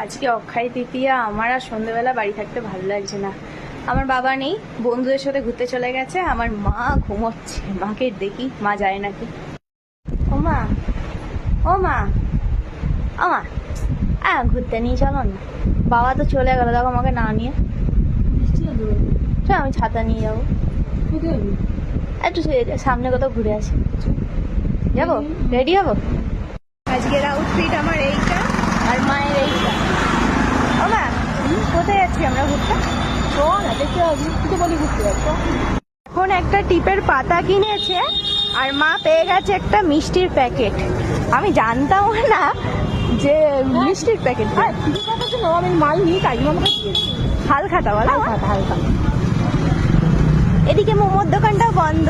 আজকে অক্ষয় তৃতীয়া, আমার আর সন্ধ্যেবেলা বাড়ি থাকতে ভালো লাগছে না। আমার বাবা নেই, বন্ধুদের সাথে ঘুরতে চলে গেছে। আমার মা ঘুমোচ্ছে, মাকে দেখি মা যায় নাকি। ও মা, ও মা, আমা ঘুরতে নিয়ে চলো না। বাবা তো চলে গেল, দেখো আমাকে না নিয়ে। আমি ছাতা নিয়ে যাবো, একটু সামনে কোথাও ঘুরে আসি। যাবো, রেডি হবো। আজকের আউটফিট আমার এইটা আর মায়ের এইটা। ও মা, কোথায় যাচ্ছি আমরা ঘুরতে? এখন একটা টিপের পাতা কিনেছে আর মা পেয়ে গেছে একটা মিষ্টির প্যাকেট। আমি জানতাম না যে মিষ্টির প্যাকেট। আমি মাল নিয়ে কাকিমাকে দিয়েছি। হালখাতা বলো, হালকা। এদিকে মোমোর দোকানটাও বন্ধ,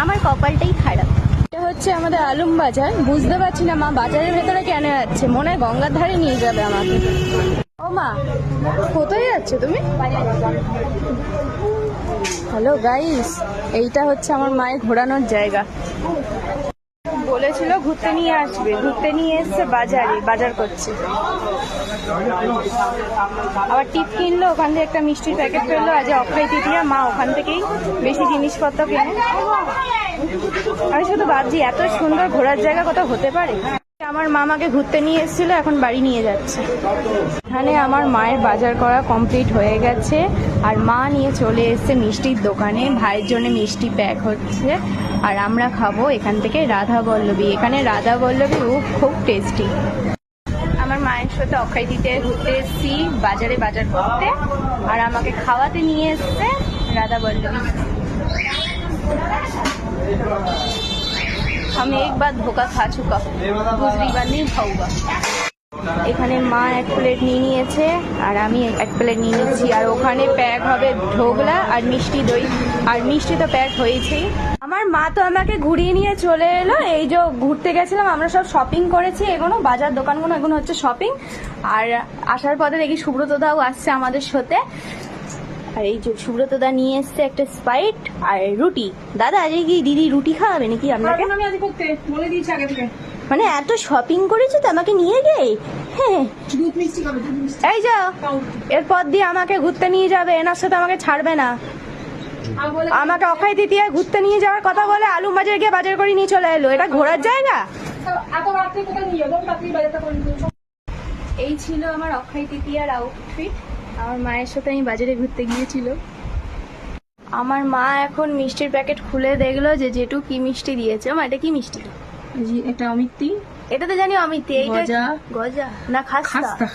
আমার কপালটাই খারাপ। এটা হচ্ছে আমাদের আলুম বাজার। বুঝতে পারছি না মা বাজারের ভেতরে কেন যাচ্ছে, মনে হয় গঙ্গার ধারে নিয়ে যাবে আমাকে। ও মা, কোথায় যাচ্ছে তুমি? হ্যালো গাইস, এইটা হচ্ছে আমার মায়ের ঘোরানোর জায়গা। বলেছিল ঘুরতে নিয়ে আসবে, ঘুরতে নিয়ে এসছে বাজারে, বাজার করছে। আবার টিপ কিনলো, ওখান থেকে একটা মিষ্টির প্যাকেট ফেললো। আজ অক্ষয় তৃতীয়া, মা ওখান থেকেই বেশি জিনিসপত্র কিনে। আমি শুধু ভাবছি এত সুন্দর ঘোরার জায়গা কোথাও হতে পারে। আমার মামাকে ঘুরতে নিয়ে এসেছিল, এখন বাড়ি নিয়ে যাচ্ছে। এখানে আমার মায়ের বাজার করা কমপ্লিট হয়ে গেছে আর মা নিয়ে চলে এসেছে মিষ্টির দোকানে। ভাইয়ের জন্য মিষ্টি প্যাক হচ্ছে আর আমরা খাবো এখান থেকে রাধা বল্লভী। এখানে রাধা বল্লভী খুব টেস্টি। আমার মায়ের সাথে অক্ষয় দিতে ঘুরতে এসেছি বাজারে বাজার করতে, আর আমাকে খাওয়াতে নিয়ে এসছে রাধা বল্লভী। আমি एक बार धोखा खा चुका, दूसरी बार नहीं खाऊंगा। এখানে মা এক প্লেট নিয়ে নিয়েছে আর আমি এক প্লেট নিয়ে নিচ্ছি। আর ওখানে প্যাক হবে ঢোকলা আর মিষ্টি দই, আর মিষ্টি তো প্যাক হয়েছেই। আমার মা তো আমাকে ঘুরিয়ে নিয়ে চলে এলো। এই যে ঘুরতে গেছিলাম, আমরা সব শপিং করেছি। এগুলো বাজার দোকানগুলো, এগুলো হচ্ছে শপিং। আর আসার পথে দেখি সুব্রতদাও আসছে আমাদের সাথে। আর এই যে সুব্রতদা নিয়ে এসছে একটা স্প্রাইট আর রুটি। দাদা আজকে কি দিদি রুটি খাওয়াবে নাকি আপনাকে? আমি আজ করতে বলে দিয়েছি আগে থেকে। মানে এত শপিং করেছো তো আমাকে নিয়ে গিয়ে? হ্যাঁ, দুধ মিষ্টি খাবে, দুধ মিষ্টি। এই যাও, এরপর দিয়ে আমাকে ঘুরতে নিয়ে যাবে, এনার সাথে আমাকে ছাড়বে না। আমাকে অক্ষয় তৃতীয়া ঘুরতে নিয়ে যাওয়ার কথা বলে আলু বাজারে গিয়ে বাজার করে নিয়ে চলে এলো। এটা ঘোরার জায়গা? এত রাত্রে কোথায় নিয়ে যাবো? রাত্রি বাজারটা করে নিয়ে যাবো। এই ছিল আমার অক্ষয় তৃতীয়ার আউটফিট। আমার মায়ের সাথে আমি বাজারে ঘুরতে গিয়েছিল। আমার মা এখন মিষ্টির প্যাকেট খুলে দেখলো যে জেঠু কি মিষ্টি দিয়েছে। মা এটা কি মিষ্টি? এটা অমিতি। এটা তো জানি অমিতি। এইটা গজা। গজা না খাস্তা?